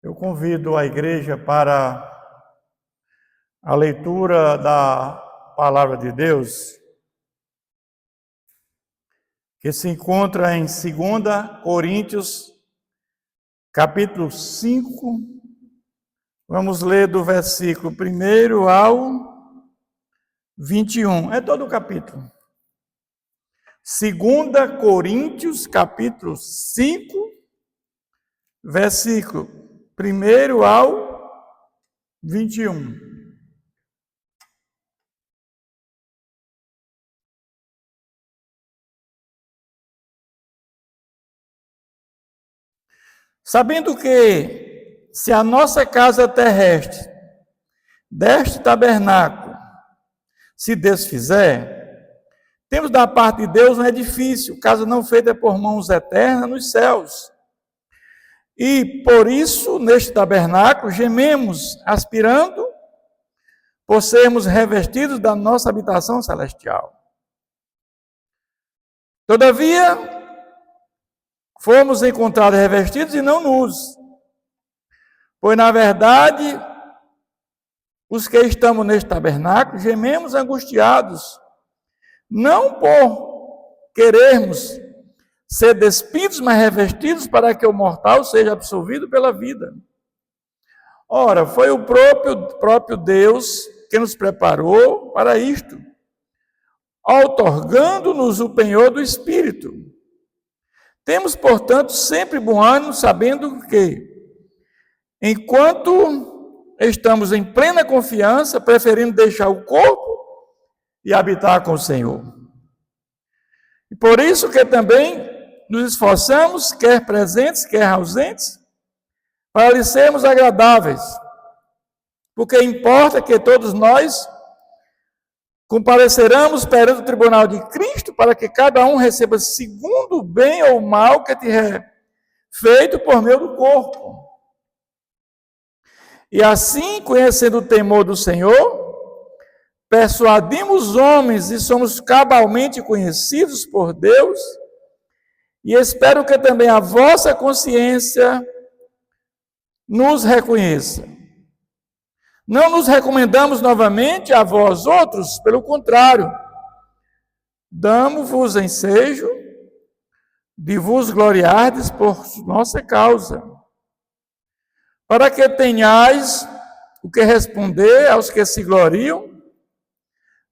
Eu convido a igreja para a leitura da Palavra de Deus, que se encontra em 2 Coríntios, capítulo 5. Vamos ler do versículo 1 ao 21. É todo o capítulo. 2 Coríntios, capítulo 5, versículo 1 ao 21. Sabendo que, se a nossa casa terrestre, deste tabernáculo, se desfizer, temos da parte de Deus um edifício, casa não feita por mãos eternas nos céus. E por isso, neste tabernáculo, gememos, aspirando por sermos revestidos da nossa habitação celestial. Todavia, fomos encontrados revestidos e não nus. Pois, na verdade, os que estamos neste tabernáculo, gememos angustiados, não por querermos ser despidos, mas revestidos para que o mortal seja absolvido pela vida. Ora, foi o próprio Deus que nos preparou para isto, outorgando-nos o penhor do Espírito. Temos, portanto, sempre bom ânimo, sabendo que, enquanto estamos em plena confiança, preferimos deixar o corpo e habitar com o Senhor. E por isso que também nos esforçamos, quer presentes, quer ausentes, para lhe sermos agradáveis, porque importa que todos nós compareceramos perante o tribunal de Cristo, para que cada um receba segundo o bem ou o mal que tiver feito por meio do corpo. E assim, conhecendo o temor do Senhor, persuadimos os homens e somos cabalmente conhecidos por Deus, e espero que também a vossa consciência nos reconheça. Não nos recomendamos novamente a vós outros, pelo contrário, damos-vos ensejo de vos gloriardes por nossa causa, para que tenhais o que responder aos que se gloriam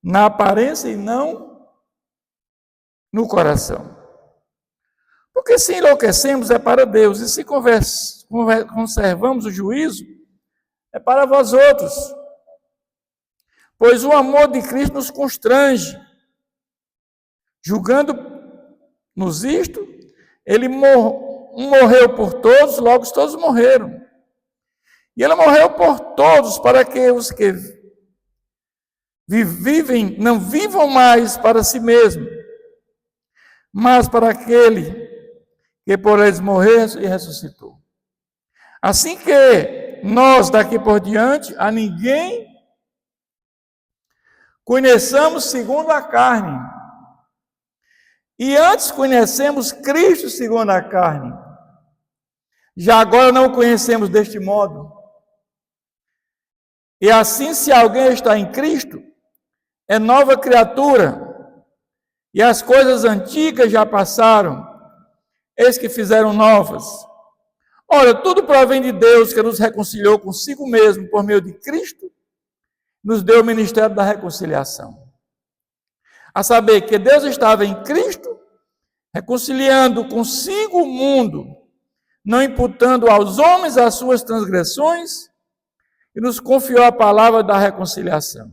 na aparência e não no coração. Porque se enlouquecemos é para Deus, e se conservamos o juízo, é para vós outros. Pois o amor de Cristo nos constrange. Julgando-nos isto, ele morreu por todos, logo todos morreram. E ele morreu por todos, para que os que vivem não vivam mais para si mesmos, mas para aquele que por eles morreu e ressuscitou. Assim que nós, daqui por diante, a ninguém conheçamos segundo a carne. E antes conhecemos Cristo segundo a carne. Já agora não o conhecemos deste modo. E assim, se alguém está em Cristo, é nova criatura, e as coisas antigas já passaram, eis que fizeram novas. Ora, tudo provém de Deus, que nos reconciliou consigo mesmo por meio de Cristo, nos deu o ministério da reconciliação. A saber que Deus estava em Cristo, reconciliando consigo o mundo, não imputando aos homens as suas transgressões, e nos confiou a palavra da reconciliação.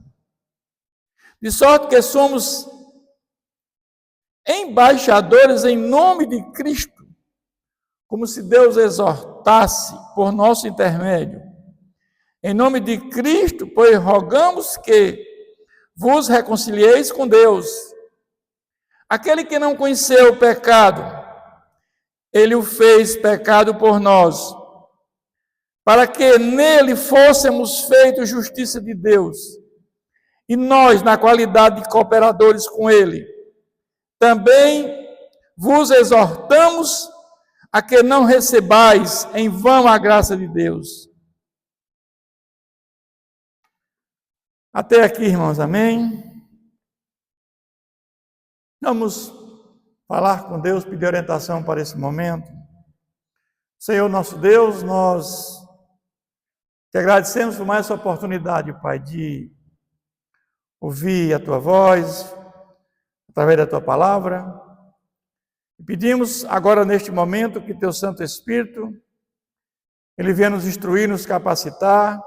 De sorte que somos embaixadores em nome de Cristo, como se Deus exortasse por nosso intermédio. Em nome de Cristo, pois rogamos que vos reconcilieis com Deus. Aquele que não conheceu o pecado, ele o fez pecado por nós, para que nele fôssemos feitos justiça de Deus. E nós, na qualidade de cooperadores com ele, também vos exortamos a que não recebais em vão a graça de Deus. Até aqui, irmãos, amém? Vamos falar com Deus, pedir orientação para esse momento. Senhor nosso Deus, nós te agradecemos por mais essa oportunidade, Pai, de ouvir a Tua voz, através da Tua palavra. E pedimos agora, neste momento, que Teu Santo Espírito, Ele venha nos instruir, nos capacitar,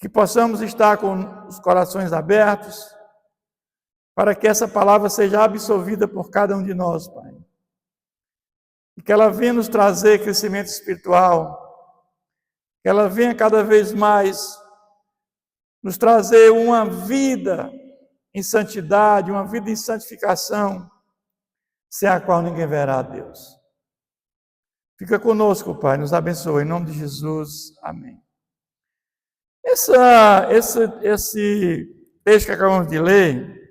que possamos estar com os corações abertos, para que essa palavra seja absorvida por cada um de nós, Pai. E que ela venha nos trazer crescimento espiritual, que ela venha cada vez mais nos trazer uma vida em santidade, uma vida em santificação, sem a qual ninguém verá a Deus. Fica conosco, Pai, nos abençoe, em nome de Jesus, amém. Esse texto que acabamos de ler,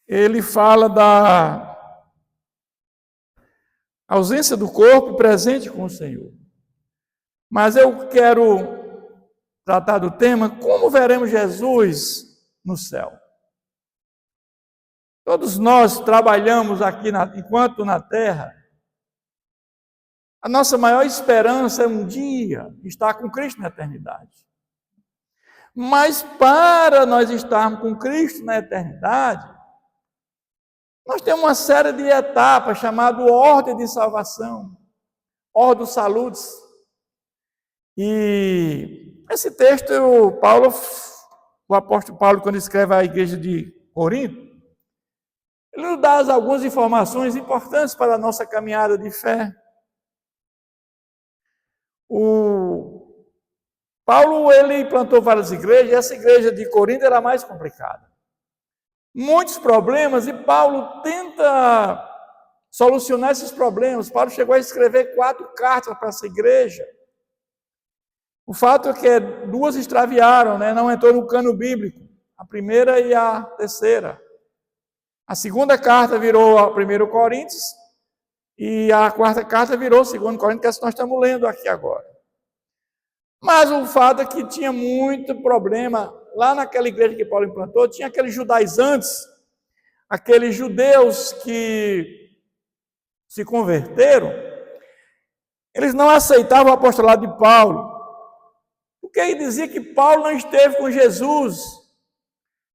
ele fala da ausência do corpo presente com o Senhor. Mas eu quero tratar do tema, como veremos Jesus no céu. Todos nós trabalhamos aqui, enquanto na terra, a nossa maior esperança é um dia estar com Cristo na eternidade. Mas para nós estarmos com Cristo na eternidade, nós temos uma série de etapas chamadas ordem de salvação, ordem salutis. E esse texto, o apóstolo Paulo, quando escreve à igreja de Corinto, ele nos dá algumas informações importantes para a nossa caminhada de fé. Paulo, ele plantou várias igrejas, e essa igreja de Corinto era mais complicada. Muitos problemas, e Paulo tenta solucionar esses problemas. Paulo chegou a escrever 4 cartas para essa igreja. O fato é que 2 extraviaram, não entrou no cano bíblico, a primeira e a terceira. A segunda carta virou a 1 Coríntios, e a 4ª carta virou 2 Coríntios, que é essa que nós estamos lendo aqui agora. Mas o fato é que tinha muito problema. Lá naquela igreja que Paulo implantou, tinha aqueles judaizantes, aqueles judeus que se converteram, eles não aceitavam o apostolado de Paulo, porque ele dizia que Paulo não esteve com Jesus.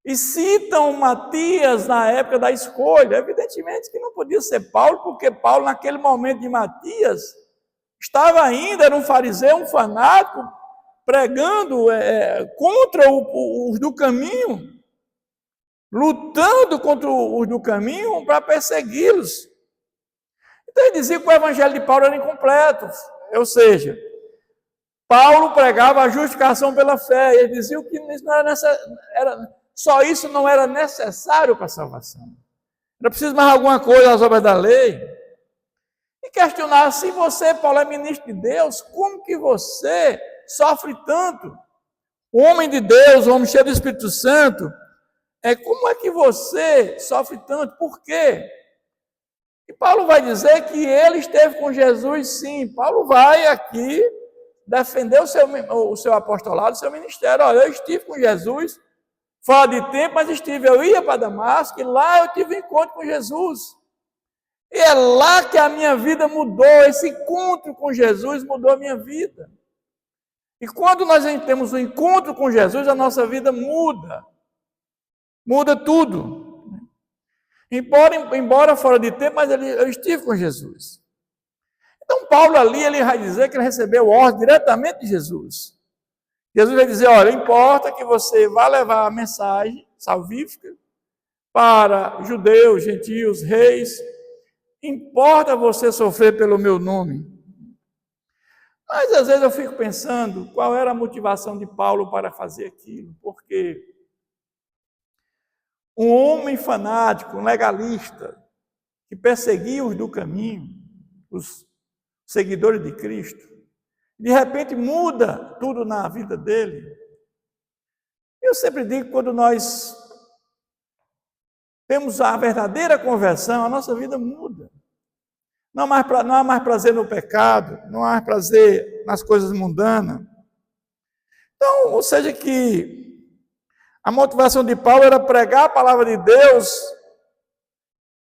E citam Matias na época da escolha. Evidentemente que não podia ser Paulo, porque Paulo, naquele momento de Matias, estava ainda, era um fariseu, um fanático, pregando contra os do caminho, lutando contra os do caminho para persegui-los. Então ele dizia que o evangelho de Paulo era incompleto, ou seja, Paulo pregava a justificação pela fé, ele dizia que isso não só isso não era necessário para a salvação. Era preciso mais alguma coisa às obras da lei. E questionar, se você, Paulo, é ministro de Deus, como que você sofre tanto? O homem de Deus, o homem cheio do Espírito Santo, como é que você sofre tanto? Por quê? E Paulo vai dizer que ele esteve com Jesus, sim. Paulo vai aqui defender o seu apostolado, o seu ministério. Olha, eu estive com Jesus, fora de tempo, mas eu ia para Damasco, e lá eu tive um encontro com Jesus. E é lá que a minha vida mudou, esse encontro com Jesus mudou a minha vida. E quando nós temos um encontro com Jesus, a nossa vida muda. Muda tudo. Embora fora de tempo, mas eu estive com Jesus. Então Paulo ali, ele vai dizer que ele recebeu ordem diretamente de Jesus. Jesus vai dizer, olha, importa que você vá levar a mensagem salvífica para judeus, gentios, reis. Importa você sofrer pelo meu nome. Mas às vezes eu fico pensando qual era a motivação de Paulo para fazer aquilo. Porque um homem fanático, um legalista, que perseguia os do caminho, os seguidores de Cristo, de repente muda tudo na vida dele. Eu sempre digo que quando nós temos a verdadeira conversão, a nossa vida muda. Não há mais prazer no pecado, não há mais prazer nas coisas mundanas. Então, ou seja que a motivação de Paulo era pregar a palavra de Deus,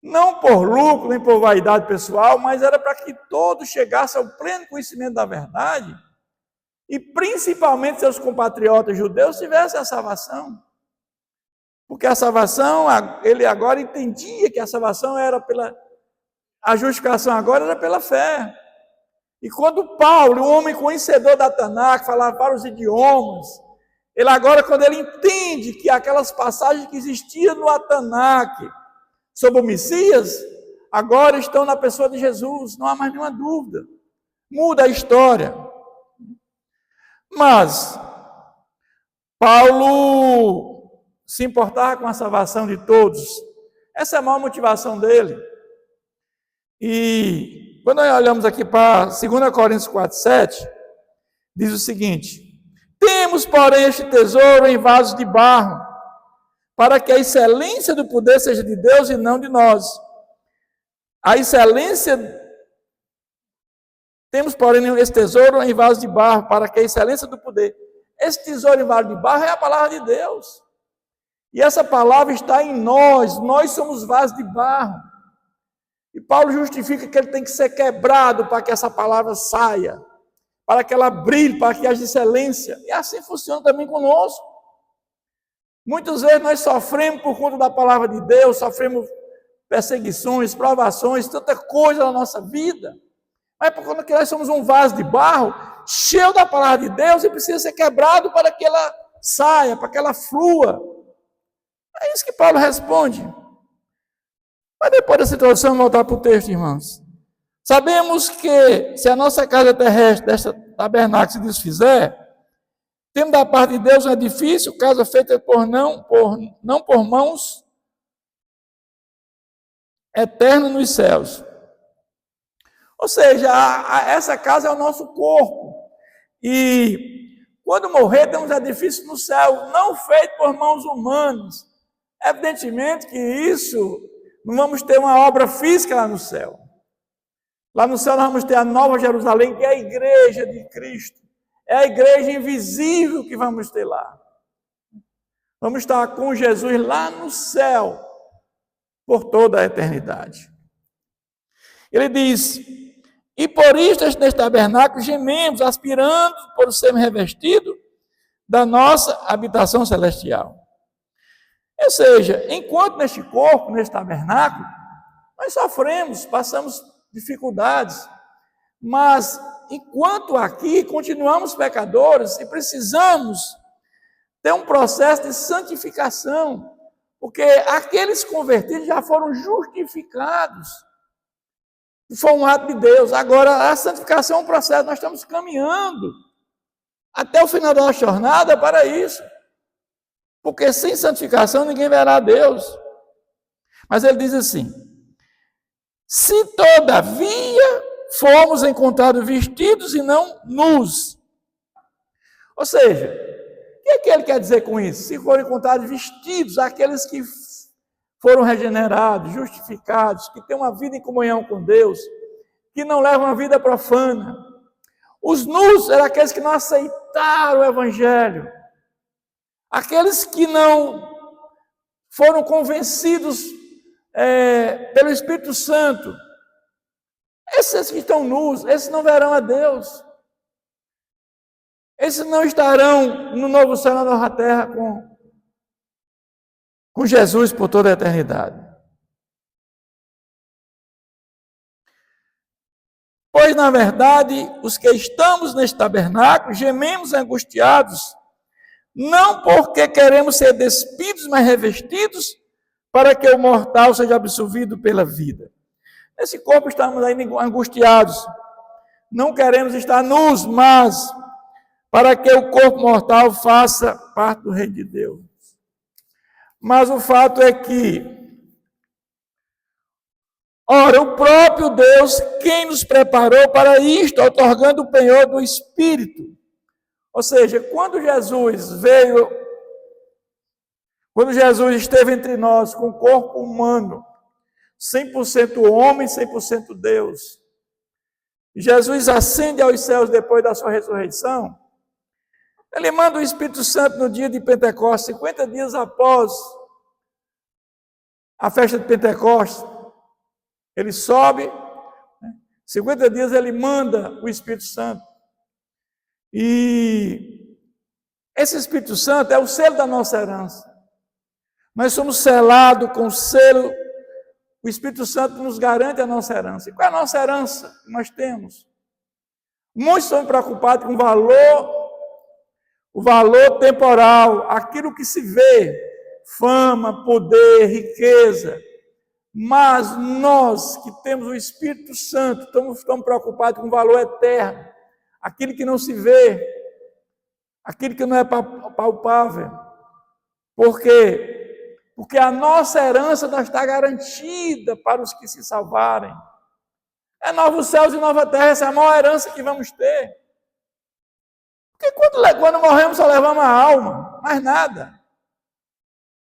não por lucro, nem por vaidade pessoal, mas era para que todos chegassem ao pleno conhecimento da verdade, e principalmente seus compatriotas judeus tivessem a salvação. Porque a salvação, ele agora entendia que a salvação era a justificação agora era pela fé. E quando Paulo, um homem conhecedor da Tanakh, falava vários idiomas, ele agora, quando ele entende que aquelas passagens que existiam no Tanakh sobre o Messias, agora estão na pessoa de Jesus, não há mais nenhuma dúvida. Muda a história. Mas Paulo se importava com a salvação de todos. Essa é a maior motivação dele. E quando nós olhamos aqui para 2 Coríntios 4:7, diz o seguinte: temos, porém, este tesouro em vasos de barro, para que a excelência do poder seja de Deus e não de nós. A excelência... Temos, porém, esse tesouro em vasos de barro, para que a excelência do poder... Esse tesouro em vaso de barro é a palavra de Deus. E essa palavra está em nós. Nós somos vasos de barro. E Paulo justifica que ele tem que ser quebrado para que essa palavra saia, para que ela brilhe, para que haja excelência. E assim funciona também conosco. Muitas vezes nós sofremos por conta da palavra de Deus, sofremos perseguições, provações, tanta coisa na nossa vida. Mas por conta que nós somos um vaso de barro, cheio da palavra de Deus, e precisa ser quebrado para que ela saia, para que ela flua. É isso que Paulo responde. Mas depois dessa introdução, vamos voltar para o texto, irmãos. Sabemos que se a nossa casa terrestre, desta tabernáculo, se desfizer, temos da parte de Deus um edifício, casa feita não por mãos, eterna nos céus. Ou seja, essa casa é o nosso corpo. E quando morrer, temos edifício no céu, não feito por mãos humanas. Evidentemente que isso, não vamos ter uma obra física lá no céu. Lá no céu nós vamos ter a Nova Jerusalém, que é a igreja de Cristo. É a igreja invisível que vamos ter lá. Vamos estar com Jesus lá no céu, por toda a eternidade. Ele diz: e por isto, neste tabernáculo, gememos, aspirando por sermos revestidos da nossa habitação celestial. Ou seja, enquanto neste corpo, neste tabernáculo, nós sofremos, passamos dificuldades, mas enquanto aqui continuamos pecadores e precisamos ter um processo de santificação, porque aqueles convertidos já foram justificados. Foi um ato de Deus. Agora, a santificação é um processo, nós estamos caminhando até o final da nossa jornada para isso. Porque sem santificação ninguém verá a Deus. Mas ele diz assim: se todavia formos encontrados vestidos e não nus. Ou seja, o que ele quer dizer com isso? Se forem encontrados vestidos, aqueles que foram regenerados, justificados, que têm uma vida em comunhão com Deus, que não levam uma vida profana. Os nus eram aqueles que não aceitaram o Evangelho, aqueles que não foram convencidos pelo Espírito Santo. Esses que estão nus, esses não verão a Deus. Esses não estarão no novo céu e na nova terra com Jesus por toda a eternidade. Pois, na verdade, os que estamos neste tabernáculo, gememos angustiados, não porque queremos ser despidos, mas revestidos, para que o mortal seja absolvido pela vida. Nesse corpo estamos ainda angustiados, não queremos estar nus, mas para que o corpo mortal faça parte do reino de Deus. Mas o fato é que, ora, o próprio Deus, quem nos preparou para isto, otorgando o penhor do Espírito. Ou seja, quando Jesus esteve entre nós com o corpo humano, 100% homem, 100% Deus. Jesus ascende aos céus depois da sua ressurreição. Ele manda o Espírito Santo no dia de Pentecostes, 50 dias após a festa de Pentecostes. Ele sobe, 50 dias ele manda o Espírito Santo. E esse Espírito Santo é o selo da nossa herança. Nós somos selados com o selo. O Espírito Santo nos garante a nossa herança. E qual é a nossa herança que nós temos? Muitos estão preocupados com o valor temporal, aquilo que se vê, fama, poder, riqueza. Mas nós que temos o Espírito Santo, estamos preocupados com o valor eterno, aquilo que não se vê, aquilo que não é palpável. Por quê? Porque a nossa herança não está garantida para os que se salvarem. É novos céus e nova terra, essa é a maior herança que vamos ter. Porque quando morremos só levamos a alma, mais nada.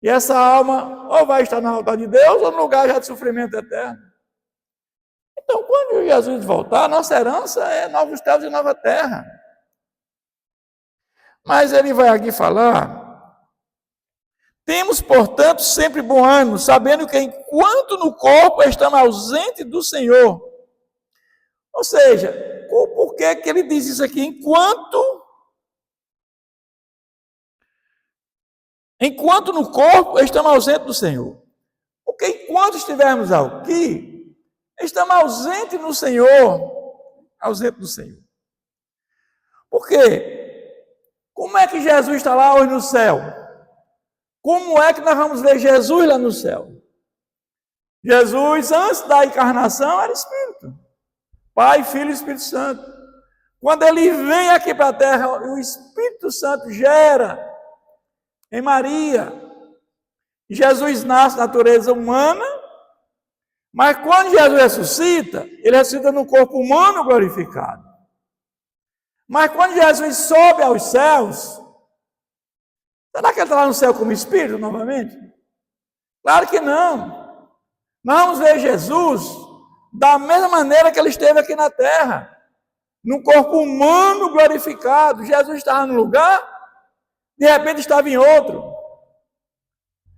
E essa alma ou vai estar no altar de Deus ou no lugar já de sofrimento eterno. Então, quando Jesus voltar, a nossa herança é novos céus e nova terra. Mas ele vai aqui falar: temos, portanto, sempre bom ânimo, sabendo que enquanto no corpo estamos ausentes do Senhor. Ou seja, por que ele diz isso aqui? Enquanto no corpo estamos ausentes do Senhor. Porque enquanto estivermos aqui, estamos ausentes no Senhor. Ausentes do Senhor. Por quê? Como é que Jesus está lá hoje no céu? Como é que nós vamos ver Jesus lá no céu? Jesus, antes da encarnação, era Espírito. Pai, Filho e Espírito Santo. Quando ele vem aqui para a terra, o Espírito Santo gera em Maria. Jesus nasce na natureza humana, mas quando Jesus ressuscita, ele ressuscita no corpo humano glorificado. Mas quando Jesus sobe aos céus, será que ele está lá no céu como Espírito novamente? Claro que não. Nós vamos ver Jesus da mesma maneira que ele esteve aqui na terra, no corpo humano glorificado. Jesus estava num lugar, de repente estava em outro.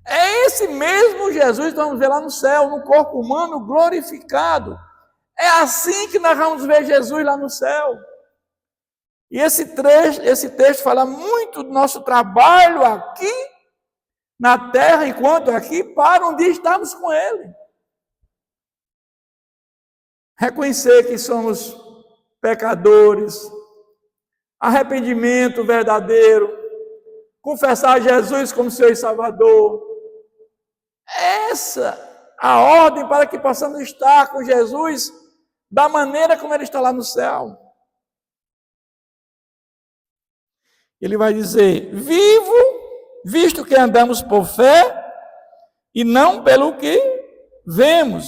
É esse mesmo Jesus que vamos ver lá no céu, no corpo humano glorificado. É assim que nós vamos ver Jesus lá no céu. E esse texto fala muito do nosso trabalho aqui, na terra, enquanto aqui, para um dia estarmos com Ele. Reconhecer que somos pecadores, arrependimento verdadeiro, confessar Jesus como Senhor e Salvador. Essa a ordem para que possamos estar com Jesus da maneira como Ele está lá no céu. Ele vai dizer: vivo, visto que andamos por fé e não pelo que vemos.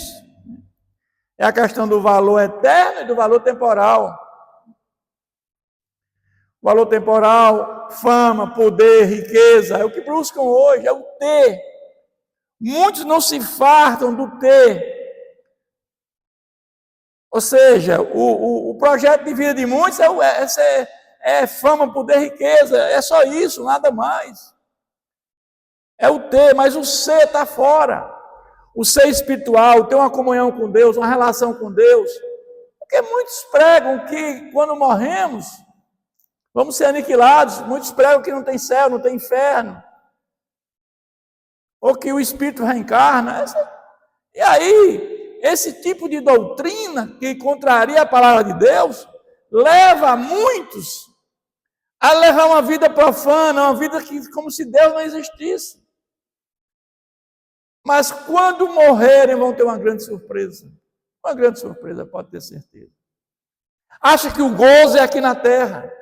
É a questão do valor eterno e do valor temporal. O valor temporal, fama, poder, riqueza, é o que buscam hoje, é o ter. Muitos não se fartam do ter. Ou seja, o projeto de vida de muitos é fama, poder, riqueza, é só isso, nada mais. É o ter, mas o ser está fora. O ser espiritual, ter uma comunhão com Deus, uma relação com Deus. Porque muitos pregam que quando morremos, vamos ser aniquilados. Muitos pregam que não tem céu, não tem inferno. Ou que o Espírito reencarna. E aí, esse tipo de doutrina que contraria a palavra de Deus, leva muitos a levar uma vida profana, uma vida como se Deus não existisse. Mas quando morrerem, vão ter uma grande surpresa. Uma grande surpresa, pode ter certeza. Acha que o gozo é aqui na terra.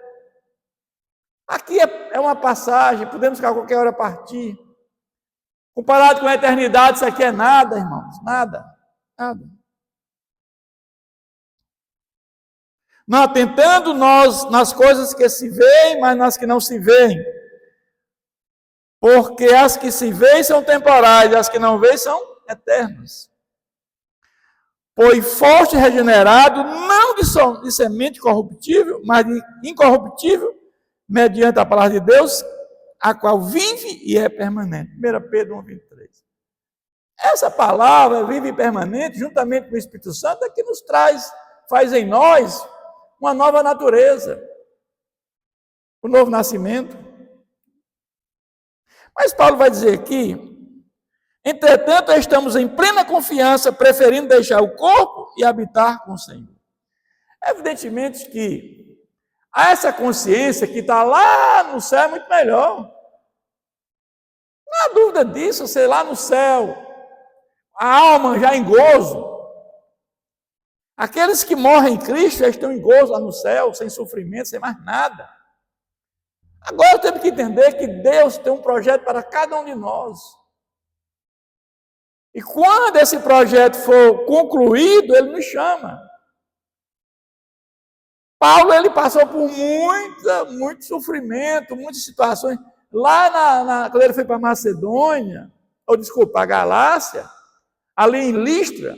Aqui é uma passagem, podemos ficar a qualquer hora partir. Comparado com a eternidade, isso aqui é nada, irmãos. Nada. Nada. Não atentando nós nas coisas que se veem, mas nas que não se veem. Porque as que se veem são temporais, as que não veem são eternas. Pois foste regenerado, não de semente corruptível, mas de incorruptível, mediante a palavra de Deus, a qual vive e é permanente. 1 Pedro 1,23. Essa palavra, vive e permanente, juntamente com o Espírito Santo, é que nos traz, faz em nós uma nova natureza, o novo nascimento. Mas Paulo vai dizer aqui: entretanto, estamos em plena confiança, preferindo deixar o corpo e habitar com o Senhor. Evidentemente que essa consciência que está lá no céu é muito melhor. Não há dúvida disso, sei lá no céu, a alma já em gozo. Aqueles que morrem em Cristo já estão em gozo lá no céu, sem sofrimento, sem mais nada. Agora temos que entender que Deus tem um projeto para cada um de nós. E quando esse projeto for concluído, Ele nos chama. Paulo, ele passou por muito sofrimento, muitas situações. Lá quando ele foi para Macedônia, a Galácia, ali em Listra,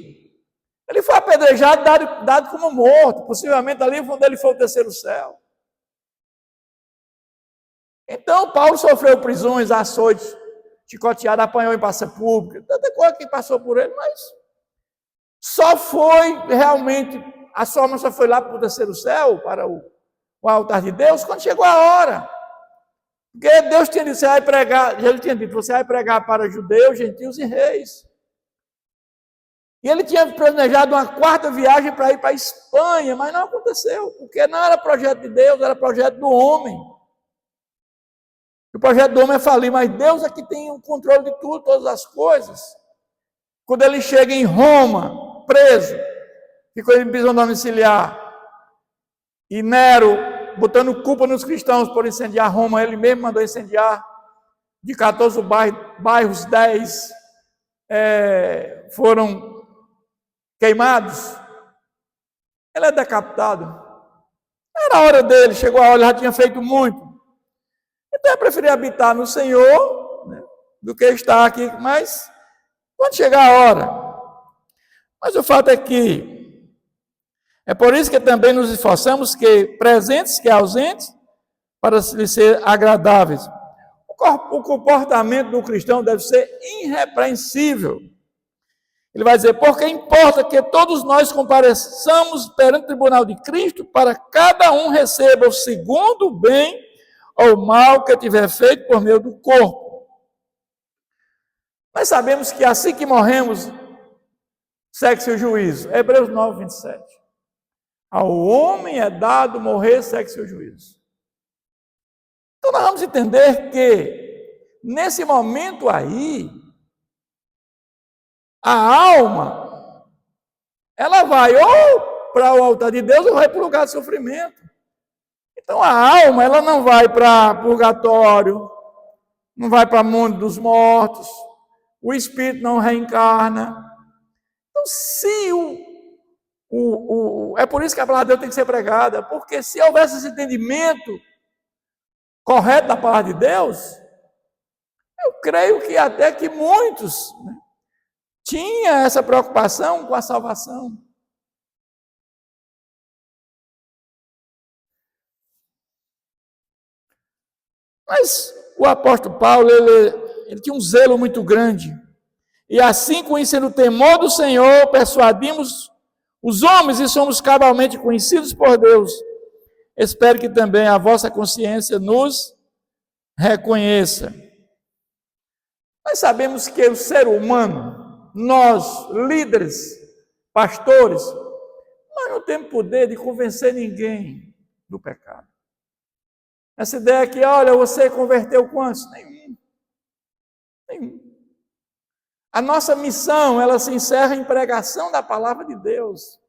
ele foi apedrejado, dado como morto. Possivelmente ali onde ele foi o terceiro céu. Então, Paulo sofreu prisões, açoites, chicoteado, apanhou em praça pública, tanta coisa que passou por ele, mas só foi realmente, a sua alma só foi lá para o terceiro céu, para o altar de Deus, quando chegou a hora. Porque Deus tinha dito, Jesus tinha dito, você vai pregar para judeus, gentios e reis. E ele tinha planejado uma quarta viagem para ir para a Espanha, mas não aconteceu, porque não era projeto de Deus, era projeto do homem. O projeto do homem é falir, mas Deus é que tem o controle de tudo, todas as coisas. Quando ele chega em Roma, preso, ficou em prisão domiciliar, e Nero, botando culpa nos cristãos por incendiar Roma, ele mesmo mandou incendiar, de 14 bairros, 10 foram queimados. Ele é decapitado. Era a hora dele, chegou a hora, ele já tinha feito muito. Então eu preferi habitar no Senhor, né, do que estar aqui, mas quando chegar a hora. Mas o fato é que é por isso que também nos esforçamos, que presentes que ausentes, para lhe ser agradáveis. O comportamento do cristão deve ser irrepreensível. Ele vai dizer, porque importa que todos nós compareçamos perante o tribunal de Cristo, para cada um receba o segundo bem ou mal que tiver feito por meio do corpo. Nós sabemos que assim que morremos, segue-se o juízo. Hebreus 9, 27. Ao homem é dado morrer, segue-se o juízo. Então nós vamos entender que, nesse momento aí, a alma, ela vai ou para o altar de Deus ou vai para o lugar de sofrimento. Então a alma, ela não vai para purgatório, não vai para o mundo dos mortos, o espírito não reencarna. Então se é por isso que a palavra de Deus tem que ser pregada, porque se houvesse esse entendimento correto da palavra de Deus, eu creio que até que muitos, né, tinham essa preocupação com a salvação. Mas o apóstolo Paulo, ele tinha um zelo muito grande. E assim, conhecendo o temor do Senhor, persuadimos os homens e somos cabalmente conhecidos por Deus. Espero que também a vossa consciência nos reconheça. Nós sabemos que o ser humano, nós, líderes, pastores, nós não temos poder de convencer ninguém do pecado. Essa ideia que, olha, você converteu quantos? Nenhum. A nossa missão, ela se encerra em pregação da palavra de Deus.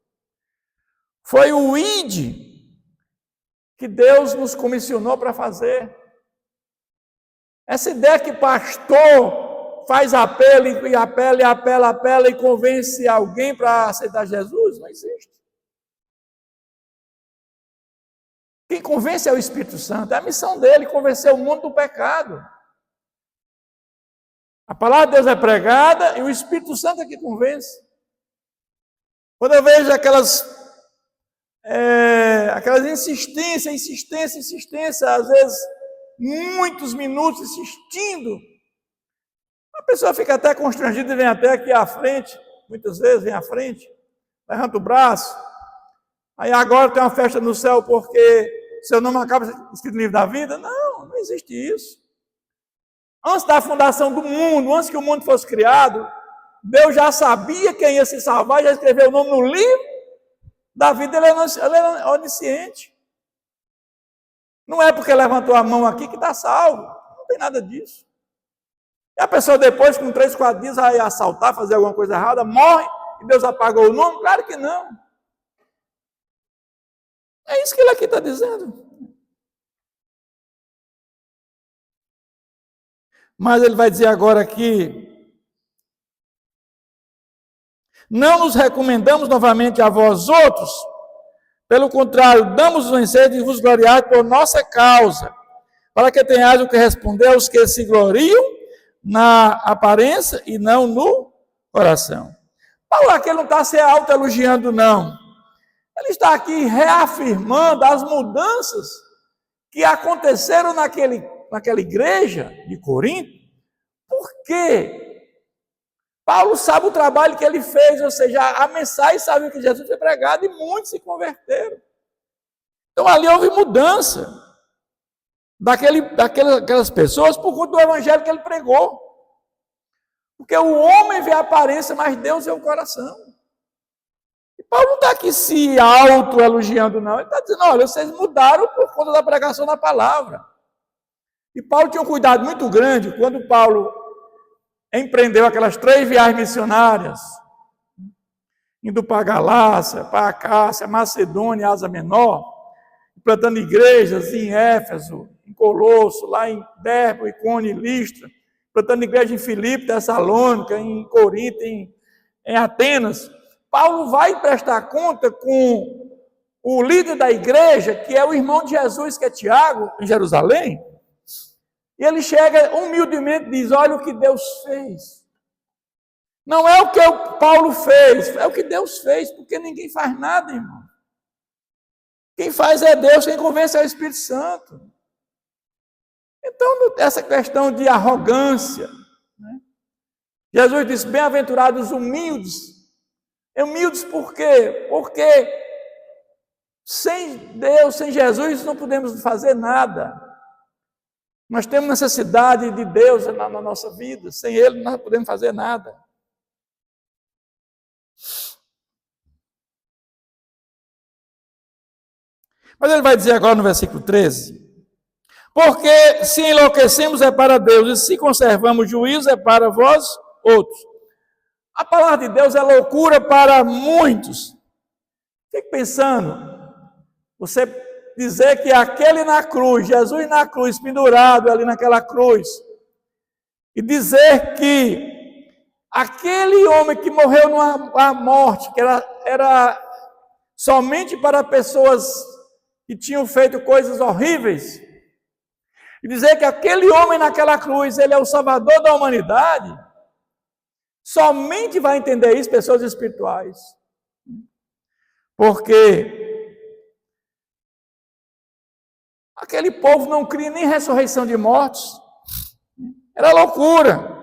Foi o ID que Deus nos comissionou para fazer. Essa ideia que pastor faz apelo e convence alguém para aceitar Jesus, não existe. Quem convence é o Espírito Santo, é a missão dele, convencer o mundo do pecado. A palavra de Deus é pregada e o Espírito Santo é que convence. Quando eu vejo aquelas insistência, às vezes muitos minutos insistindo, a pessoa fica até constrangida e vem até aqui à frente, muitas vezes vem à frente, levanta o braço, aí agora tem uma festa no céu porque seu nome acaba escrito no livro da vida. Não, não existe isso. Antes da fundação do mundo, antes que o mundo fosse criado, Deus já sabia quem ia se salvar, já escreveu o nome no livro da vida, ele é onisciente. Não é porque levantou a mão aqui que está salvo, não tem nada disso. E a pessoa depois, com 3, 4 dias, vai assaltar, fazer alguma coisa errada, morre, e Deus apagou o nome? Claro que não. É isso que ele aqui está dizendo. Mas ele vai dizer agora aqui: não nos recomendamos novamente a vós outros, pelo contrário, damos o ensejo de vos gloriar por nossa causa, para que tenhais o que responder aos que se gloriam na aparência e não no coração. Paulo aqui não está se autoelogiando, não. Ele está aqui reafirmando as mudanças que aconteceram naquela igreja de Corinto, porque Paulo sabe o trabalho que ele fez, ou seja, a mensagem sabia que Jesus foi pregado e muitos se converteram. Então ali houve mudança daquelas pessoas por conta do evangelho que ele pregou. Porque o homem vê a aparência, mas Deus vê o coração. E Paulo não está aqui se autoelogiando, não. Ele está dizendo: olha, vocês mudaram por conta da pregação da palavra. E Paulo tinha um cuidado muito grande quando Paulo empreendeu aquelas 3 viagens missionárias, indo para a Galácia, para a Acácia, Macedônia, Ásia Menor, plantando igrejas em Éfeso, em Colosso, lá em Derbe, Icônio e Listra, plantando igreja em Filipe, Tessalônica, em Corinto, em Atenas. Paulo vai prestar conta com o líder da igreja, que é o irmão de Jesus, que é Tiago, em Jerusalém, e ele chega humildemente e diz: olha o que Deus fez. Não é o que o Paulo fez, é o que Deus fez, porque ninguém faz nada, irmão. Quem faz é Deus, quem convence é o Espírito Santo. Então, essa questão de arrogância, né? Jesus disse: bem-aventurados os humildes. Humildes por quê? Porque sem Deus, sem Jesus, não podemos fazer nada. Nós temos necessidade de Deus na nossa vida. Sem Ele, nós não podemos fazer nada. Mas ele vai dizer agora no versículo 13: porque se enlouquecemos é para Deus, e se conservamos juízo é para vós outros. A palavra de Deus é loucura para muitos. Fique pensando, você dizer que aquele na cruz, Jesus na cruz, pendurado ali naquela cruz, e dizer que aquele homem que morreu numa morte, que era somente para pessoas que tinham feito coisas horríveis, e dizer que aquele homem naquela cruz, ele é o salvador da humanidade, somente vai entender isso pessoas espirituais. Porque aquele povo não cria nem ressurreição de mortos. Era loucura.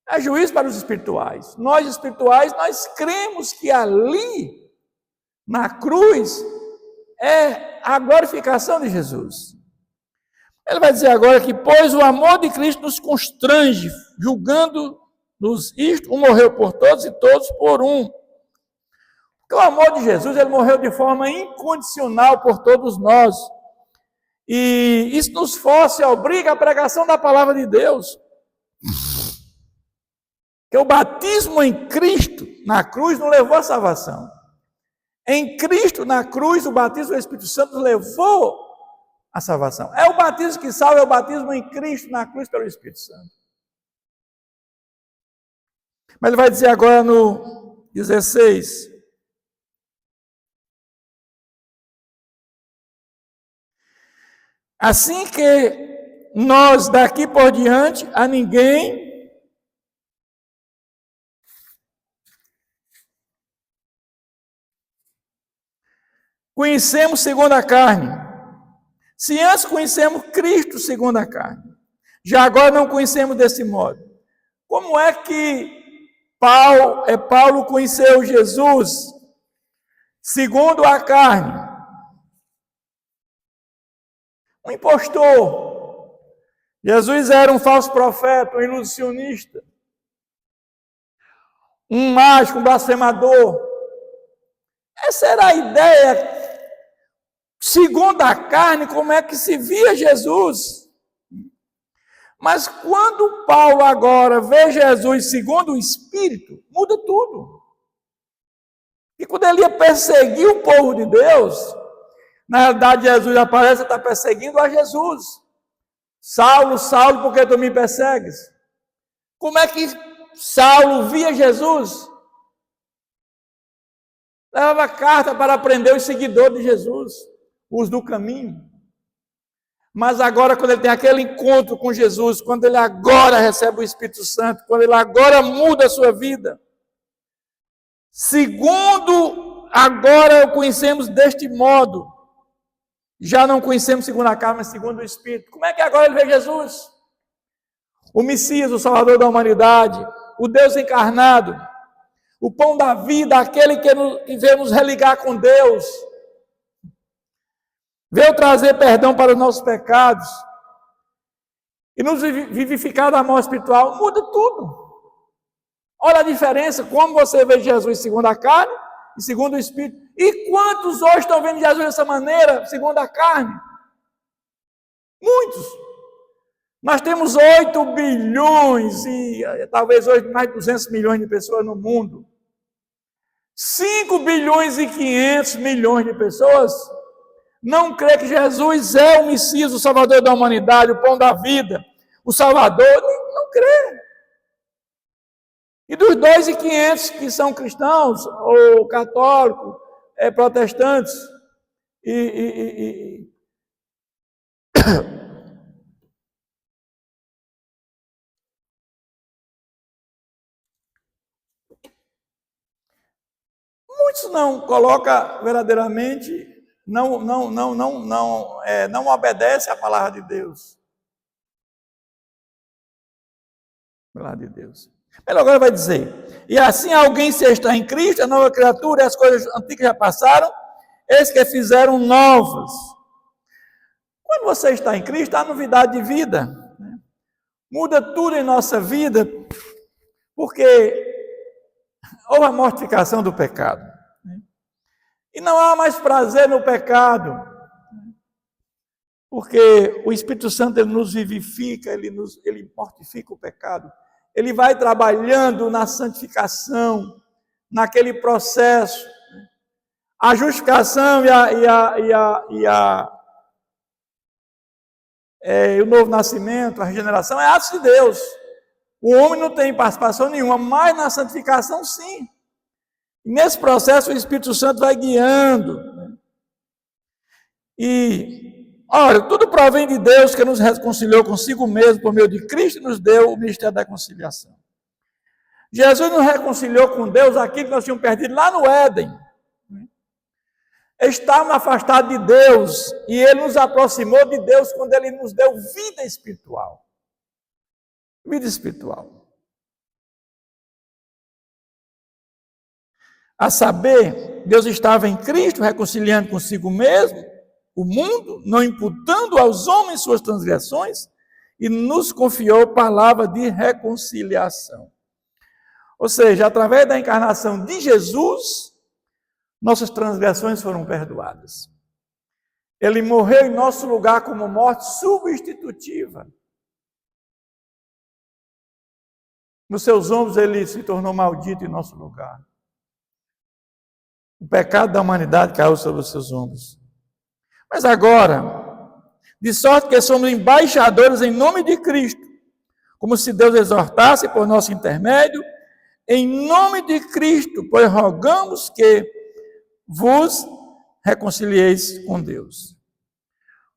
É juízo para os espirituais. Nós espirituais, nós cremos que ali, na cruz, é a glorificação de Jesus. Ele vai dizer agora que, pois o amor de Cristo nos constrange, julgando-nos isto, um morreu por todos e todos por um. Porque o amor de Jesus, ele morreu de forma incondicional por todos nós. E isso nos força e obriga a pregação da palavra de Deus. Que o batismo em Cristo, na cruz, não levou à salvação. Em Cristo, na cruz, o batismo do Espírito Santo levou à salvação. É o batismo que salva, é o batismo em Cristo, na cruz, pelo Espírito Santo. Mas ele vai dizer agora no 16... assim que nós daqui por diante a ninguém conhecemos segundo a carne. Se antes conhecemos Cristo segundo a carne, já agora não conhecemos desse modo. Como é que Paulo conheceu Jesus segundo a carne? Um impostor. Jesus era um falso profeta, um ilusionista, um mágico, um blasfemador. Essa era a ideia. Segundo a carne, como é que se via Jesus? Mas quando Paulo agora vê Jesus segundo o Espírito, muda tudo. E quando ele ia perseguir o povo de Deus, na realidade Jesus aparece e está perseguindo a Jesus. Saulo, Saulo, por que tu me persegues? Como é que Saulo via Jesus? Levava carta para prender os seguidores de Jesus, os do caminho. Mas agora, quando ele tem aquele encontro com Jesus, quando ele agora recebe o Espírito Santo, quando ele agora muda a sua vida, segundo agora o conhecemos deste modo, já não conhecemos segundo a carne, mas segundo o Espírito. Como é que agora ele vê Jesus? O Messias, o Salvador da humanidade, o Deus encarnado, o pão da vida, aquele que veio nos religar com Deus, veio trazer perdão para os nossos pecados e nos vivificar da morte espiritual, muda tudo. Olha a diferença, como você vê Jesus segundo a carne e segundo o Espírito. E quantos hoje estão vendo Jesus dessa maneira, segundo a carne? Muitos. Nós temos 8 bilhões e talvez hoje mais de 200 milhões de pessoas no mundo. 5 bilhões e 500 milhões de pessoas não crê que Jesus é o Messias, o Salvador da humanidade, o pão da vida, o Salvador, não crê. E dos 2.500 que são cristãos, ou católicos, protestantes, muitos não colocam verdadeiramente, não obedecem à palavra de Deus. Palavra de Deus. Ele agora vai dizer: e assim alguém se está em Cristo, a nova criatura, as coisas antigas já passaram, eis que fizeram novas. Quando você está em Cristo, há novidade de vida. Né? Muda tudo em nossa vida, porque houve a mortificação do pecado. Né? E não há mais prazer no pecado, porque o Espírito Santo ele nos vivifica, ele mortifica o pecado. Ele vai trabalhando na santificação, naquele processo. A justificação e o novo nascimento, a regeneração, é atos de Deus. O homem não tem participação nenhuma, mas na santificação, sim. E nesse processo, o Espírito Santo vai guiando. E, olha, tudo provém de Deus, que nos reconciliou consigo mesmo por meio de Cristo e nos deu o ministério da reconciliação. Jesus nos reconciliou com Deus, aquilo que nós tínhamos perdido lá no Éden. Estávamos afastados de Deus e Ele nos aproximou de Deus quando Ele nos deu vida espiritual. Vida espiritual. A saber, Deus estava em Cristo, reconciliando consigo mesmo o mundo, não imputando aos homens suas transgressões, e nos confiou palavra de reconciliação. Ou seja, através da encarnação de Jesus, nossas transgressões foram perdoadas. Ele morreu em nosso lugar como morte substitutiva. Nos seus ombros ele se tornou maldito em nosso lugar. O pecado da humanidade caiu sobre os seus ombros. Mas agora, de sorte que somos embaixadores em nome de Cristo, como se Deus exortasse por nosso intermédio, em nome de Cristo, pois rogamos que vos reconcilieis com Deus.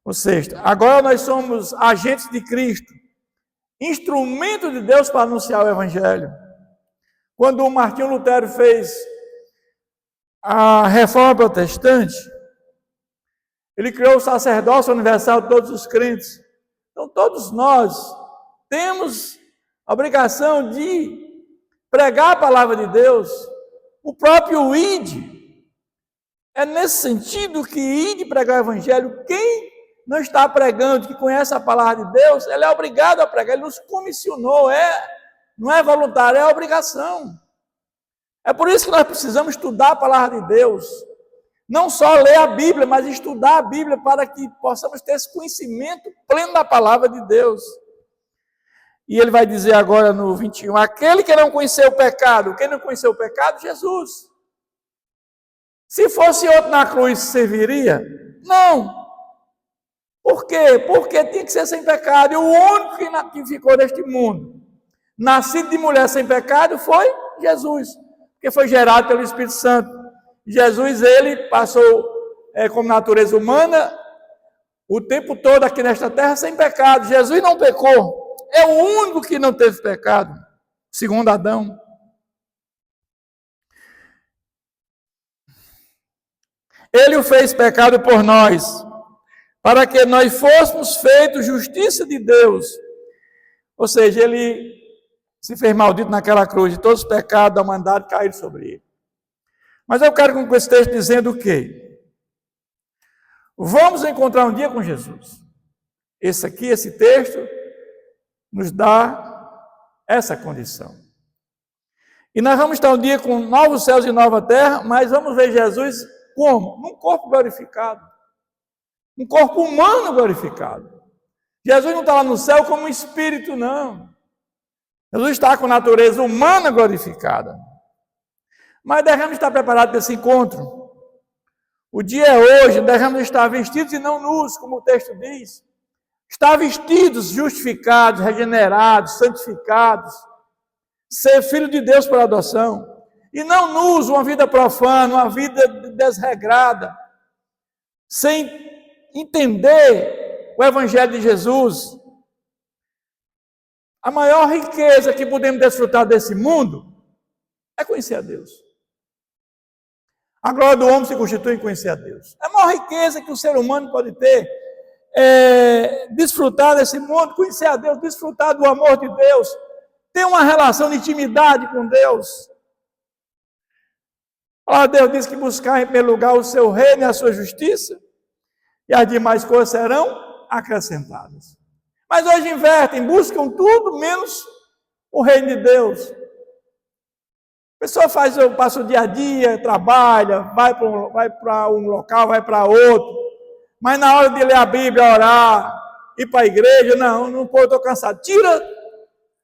Ou seja, agora nós somos agentes de Cristo, instrumento de Deus para anunciar o Evangelho. Quando o Martinho Lutero fez a reforma protestante, Ele criou o sacerdócio universal de todos os crentes. Então, todos nós temos a obrigação de pregar a palavra de Deus. O próprio ID é nesse sentido que ID pregar o evangelho. Quem não está pregando, que conhece a palavra de Deus, ele é obrigado a pregar. Ele nos comissionou, não é voluntário, é obrigação. É por isso que nós precisamos estudar a palavra de Deus. Não só ler a Bíblia, mas estudar a Bíblia para que possamos ter esse conhecimento pleno da palavra de Deus. E ele vai dizer agora no 21, aquele que não conheceu o pecado, quem não conheceu o pecado? Jesus. Se fosse outro na cruz, serviria? Não. Por quê? Porque tinha que ser sem pecado. E o único que ficou neste mundo, nascido de mulher sem pecado, foi Jesus. Porque foi gerado pelo Espírito Santo. Jesus, ele passou como natureza humana o tempo todo aqui nesta terra sem pecado. Jesus não pecou. É o único que não teve pecado, segundo Adão. Ele o fez pecado por nós, para que nós fôssemos feitos justiça de Deus. Ou seja, ele se fez maldito naquela cruz, e todos os pecados da humanidade caíram sobre ele. Mas eu quero concluir esse texto dizendo o quê? Vamos encontrar um dia com Jesus. Esse texto, nos dá essa condição. E nós vamos estar um dia com novos céus e nova terra, mas vamos ver Jesus como? Num corpo glorificado. Um corpo humano glorificado. Jesus não está lá no céu como um espírito, não. Jesus está com a natureza humana glorificada. Mas devemos estar preparados para esse encontro. O dia é hoje, devemos estar vestidos e não nus, como o texto diz. Estar vestidos, justificados, regenerados, santificados. Ser filho de Deus por adoção. E não nus, uma vida profana, uma vida desregrada. Sem entender o Evangelho de Jesus. A maior riqueza que podemos desfrutar desse mundo é conhecer a Deus. A glória do homem se constitui em conhecer a Deus. A maior riqueza que o ser humano pode ter é desfrutar desse mundo, conhecer a Deus, desfrutar do amor de Deus, ter uma relação de intimidade com Deus. Deus diz que buscar em primeiro lugar o seu reino e a sua justiça, e as demais coisas serão acrescentadas. Mas hoje invertem, buscam tudo menos o reino de Deus. A pessoa passa o dia a dia, trabalha, vai para um local, vai para outro, mas na hora de ler a Bíblia, orar, ir para a igreja, não pode, estou cansado. Tira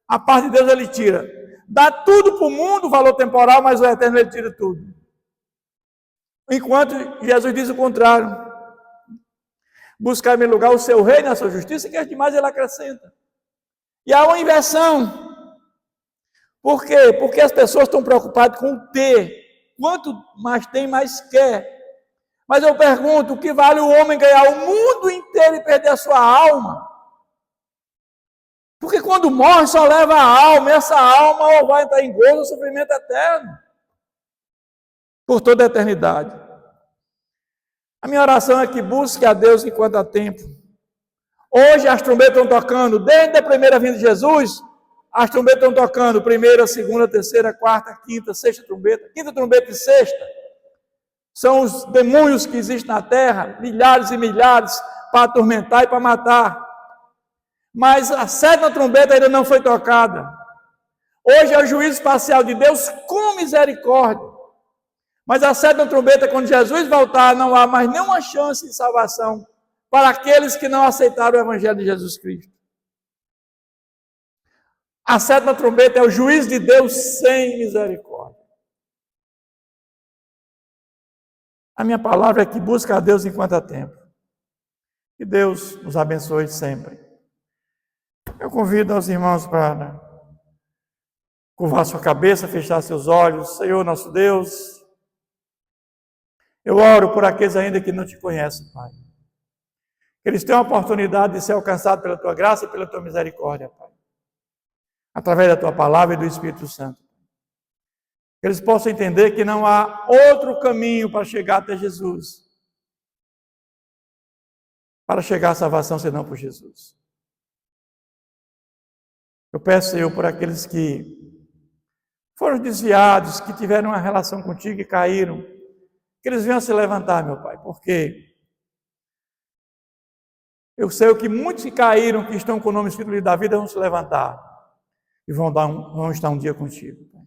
a parte de Deus, ele tira. Dá tudo para o mundo, valor temporal, mas o eterno ele tira tudo. Enquanto Jesus diz o contrário. Buscar em primeiro lugar o seu reino e a sua justiça, e que as demais ele acrescenta. E há uma inversão. Por quê? Porque as pessoas estão preocupadas com o ter. Quanto mais tem, mais quer. Mas eu pergunto, o que vale o homem ganhar o mundo inteiro e perder a sua alma? Porque quando morre só leva a alma, e essa alma ou vai entrar em gozo ou sofrimento eterno. Por toda a eternidade. A minha oração é que busque a Deus enquanto há tempo. Hoje as trombetas estão tocando, desde a primeira vinda de Jesus, as trombetas estão tocando, primeira, segunda, terceira, quarta, quinta, sexta trombeta, quinta trombeta e sexta. São os demônios que existem na terra, milhares e milhares, para atormentar e para matar. Mas a sétima trombeta ainda não foi tocada. Hoje é o juízo parcial de Deus com misericórdia. Mas a sétima trombeta, quando Jesus voltar, não há mais nenhuma chance de salvação para aqueles que não aceitaram o Evangelho de Jesus Cristo. A sétima trombeta é o juízo de Deus sem misericórdia. A minha palavra é que busca a Deus enquanto há tempo. Que Deus nos abençoe sempre. Eu convido aos irmãos para curvar sua cabeça, fechar seus olhos. Senhor nosso Deus, eu oro por aqueles ainda que não te conhecem, Pai. Que eles tenham a oportunidade de ser alcançados pela tua graça e pela tua misericórdia, Pai. Através da tua palavra e do Espírito Santo. Que eles possam entender que não há outro caminho para chegar até Jesus. para chegar à salvação senão por Jesus. Eu peço, Senhor, por aqueles que foram desviados, que tiveram uma relação contigo e caíram, que eles venham se levantar, meu Pai, porque eu sei que muitos que caíram, que estão com o nome escrito no livro da vida, vão se levantar e vão estar um dia contigo, Pai.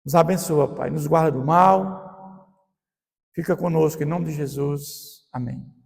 Nos abençoa, Pai, nos guarda do mal, fica conosco, em nome de Jesus. Amém.